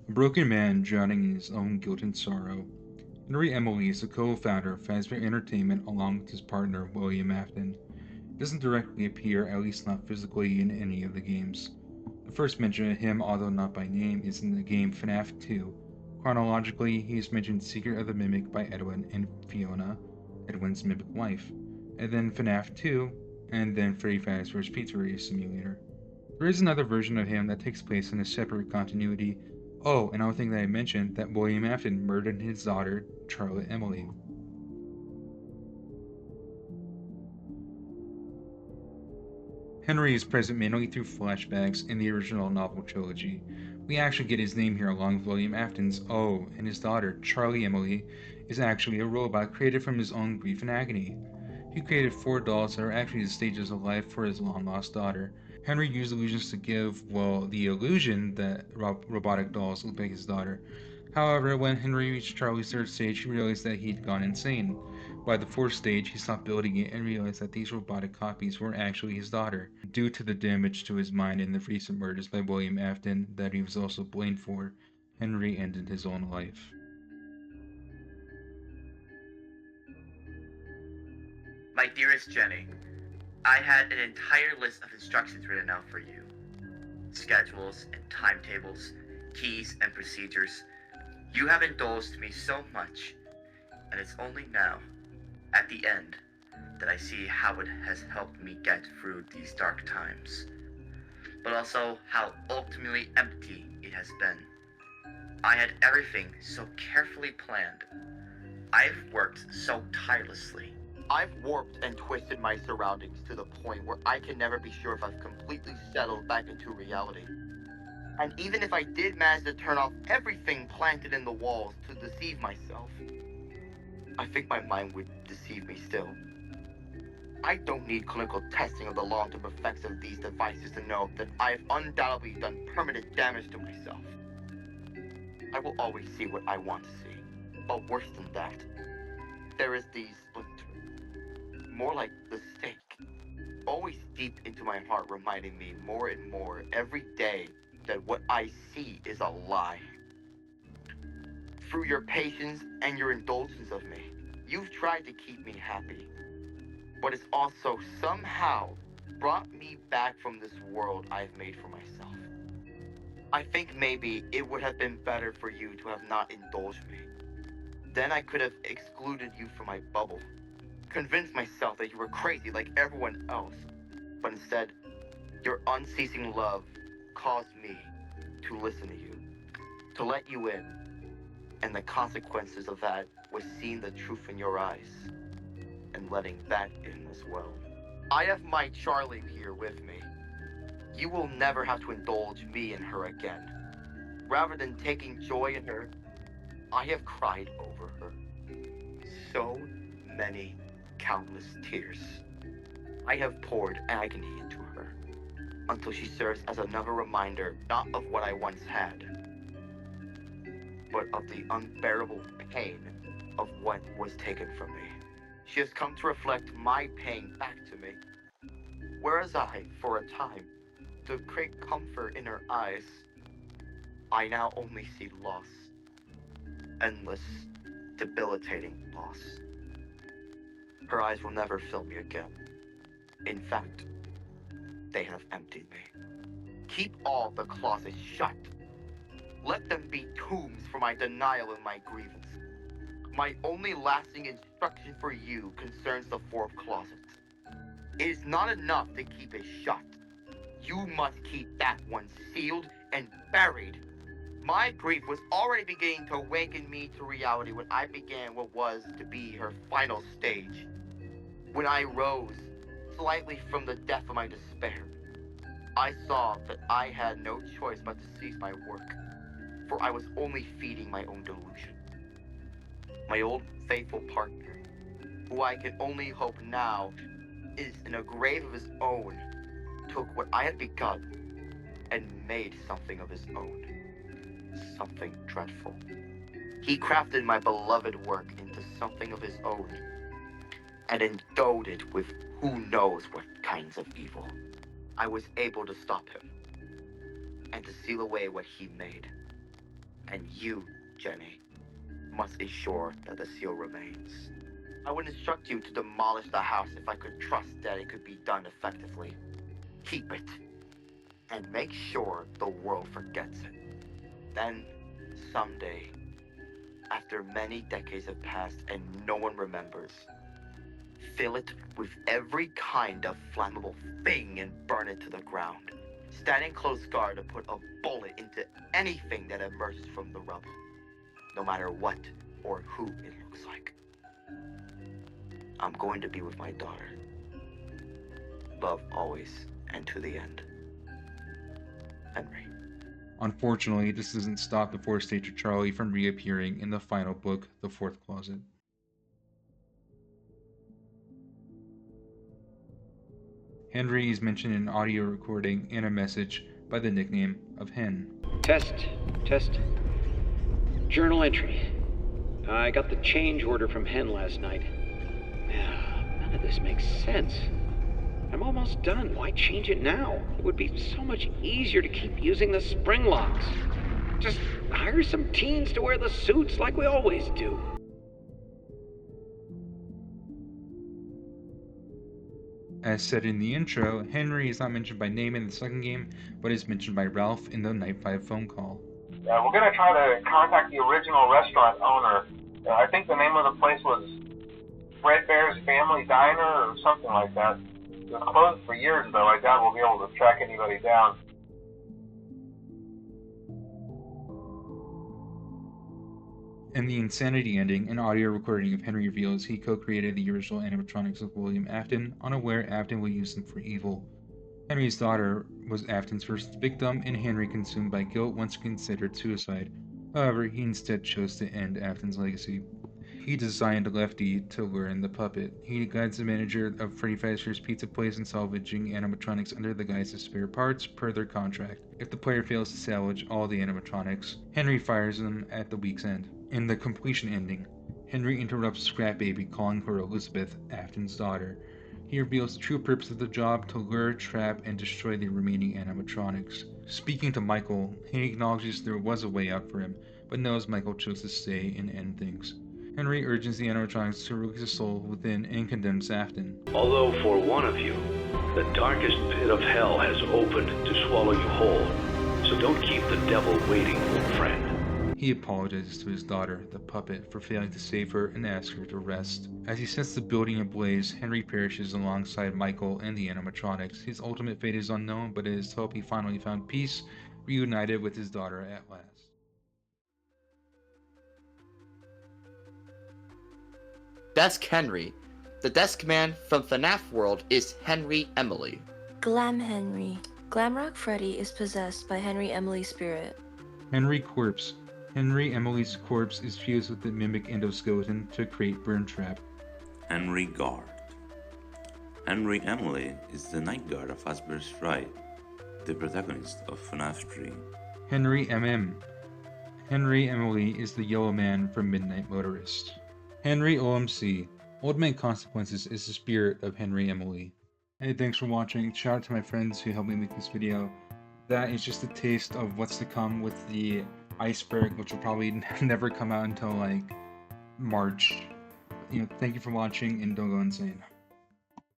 A broken man drowning in his own guilt and sorrow. Henry Emily is the co-founder of Fazbear Entertainment along with his partner William Afton. He doesn't directly appear, at least not physically, in any of the games. The first mention of him, although not by name, is in the game FNAF 2. Chronologically, he is mentioned Secret of the Mimic by Edwin and Fiona, Edwin's mimic wife, and then FNAF 2, and then Freddy Fazbear's Pizzeria Simulator. There is another version of him that takes place in a separate continuity. Oh, another thing that I mentioned, that William Afton murdered his daughter, Charlotte Emily. Henry is present mainly through flashbacks in the original Novel Trilogy. We actually get his name here along with William Afton's. Oh, and his daughter, Charlie Emily, is actually a robot created from his own grief and agony. He created four dolls that are actually the stages of life for his long lost daughter. Henry used illusions to give, well, the illusion that robotic dolls look like his daughter. However, when Henry reached Charlie's third stage, he realized that he'd gone insane. By the fourth stage, he stopped building it and realized that these robotic copies weren't actually his daughter, due to the damage to his mind in the recent murders by William Afton that he was also blamed for. Henry ended his own life. My dearest Jenny, I had an entire list of instructions written out for you. Schedules and timetables, keys and procedures. You have indulged me so much, and it's only now, at the end, that I see how it has helped me get through these dark times, but also how ultimately empty it has been. I had everything so carefully planned. I've worked so tirelessly. I've warped and twisted my surroundings to the point where I can never be sure if I've completely settled back into reality. And even if I did manage to turn off everything planted in the walls to deceive myself, I think my mind would deceive me still. I don't need clinical testing of the long-term effects of these devices to know that I have undoubtedly done permanent damage to myself. I will always see what I want to see. But worse than that, there is the splinter. More like the stake. Always deep into my heart, reminding me more and more every day that what I see is a lie. Through your patience and your indulgence of me, you've tried to keep me happy, but it's also somehow brought me back from this world I've made for myself. I think maybe it would have been better for you to have not indulged me. Then I could have excluded you from my bubble, convinced myself that you were crazy like everyone else. But instead, your unceasing love caused me to listen to you, to let you in, and the consequences of that was seeing the truth in your eyes and letting that in as well. I have my Charlie here with me. You will never have to indulge me in her again. Rather than taking joy in her, I have cried over her. So many countless tears. I have poured agony into her until she serves as another reminder not of what I once had, but of the unbearable pain of what was taken from me. She has come to reflect my pain back to me, whereas I, for a time, took great comfort in her eyes. I now only see loss. Endless, debilitating loss. Her eyes will never fill me again. In fact, they have emptied me. Keep all the closets shut. Let them be tombs for my denial and my grievance. My only lasting instruction for you concerns the fourth closet. It is not enough to keep it shut. You must keep that one sealed and buried. My grief was already beginning to awaken me to reality when I began what was to be her final stage. When I rose slightly from the depth of my despair, I saw that I had no choice but to cease my work, for I was only feeding my own delusion. My old faithful partner, who I can only hope now is in a grave of his own, took what I had begun and made something of his own. Something dreadful. He crafted my beloved work into something of his own and endowed it with who knows what kinds of evil. I was able to stop him and to seal away what he made. And you, Jenny, must ensure that the seal remains. I would instruct you to demolish the house if I could trust that it could be done effectively. Keep it, and make sure the world forgets it. Then, someday, after many decades have passed and no one remembers, fill it with every kind of flammable thing and burn it to the ground. Stand in close guard to put a bullet into anything that emerges from the rubble, no matter what or who it looks like. I'm going to be with my daughter. Love always and to the end. Henry. Unfortunately, this doesn't stop the Fourth Stager Charlie from reappearing in the final book, The Fourth Closet. Henry is mentioned in an audio recording and a message by the nickname of Hen. Test. Journal entry. I got the change order from Hen last night. None of this makes sense. I'm almost done. Why change it now? It would be so much easier to keep using the spring locks. Just hire some teens to wear the suits like we always do. As said in the intro, Henry is not mentioned by name in the second game, but is mentioned by Ralph in the Night 5 phone call. We're going to try to contact the original restaurant owner. I think the name of the place was Fredbear's Family Diner or something like that. It was closed for years, though. I doubt we'll be able to track anybody down. In the Insanity ending, an audio recording of Henry reveals he co-created the original animatronics with William Afton, unaware Afton will use them for evil. Henry's daughter was Afton's first victim, and Henry, consumed by guilt, once considered suicide. However, he instead chose to end Afton's legacy. He designed Lefty to learn the puppet. He guides the manager of Freddy Fazbear's Pizza Place in salvaging animatronics under the guise of spare parts per their contract. If the player fails to salvage all the animatronics, Henry fires them at the week's end. In the completion ending, Henry interrupts Scrap Baby, calling her Elizabeth, Afton's daughter. He reveals the true purpose of the job: to lure, trap, and destroy the remaining animatronics. Speaking to Michael, he acknowledges there was a way out for him, but knows Michael chose to stay and end things. Henry urges the animatronics to release the soul within and condemns Afton. Although for one of you, the darkest pit of hell has opened to swallow you whole, so don't keep the devil waiting, old friend. He apologizes to his daughter, the puppet, for failing to save her and asks her to rest. As he sets the building ablaze, Henry perishes alongside Michael and the animatronics. His ultimate fate is unknown, but it is hope he finally found peace, reunited with his daughter at last. Desk Henry. The desk man from FNAF world is Henry Emily. Glam Henry. Glamrock Freddy is possessed by Henry Emily's spirit. Henry Corpse. Henry Emily's corpse is fused with the mimic endoskeleton to create Burn Trap. Henry Guard. Henry Emily is the night guard of Fazbear's Fright, the protagonist of FNAF 3. Henry MM. Henry Emily is the yellow man from Midnight Motorist. Henry OMC. Old Man Consequences is the spirit of Henry Emily. Hey, thanks for watching. Shout out to my friends who helped me make this video. That is just a taste of what's to come with the Iceberg, which will probably never come out until like March. Thank you for watching, and don't go insane.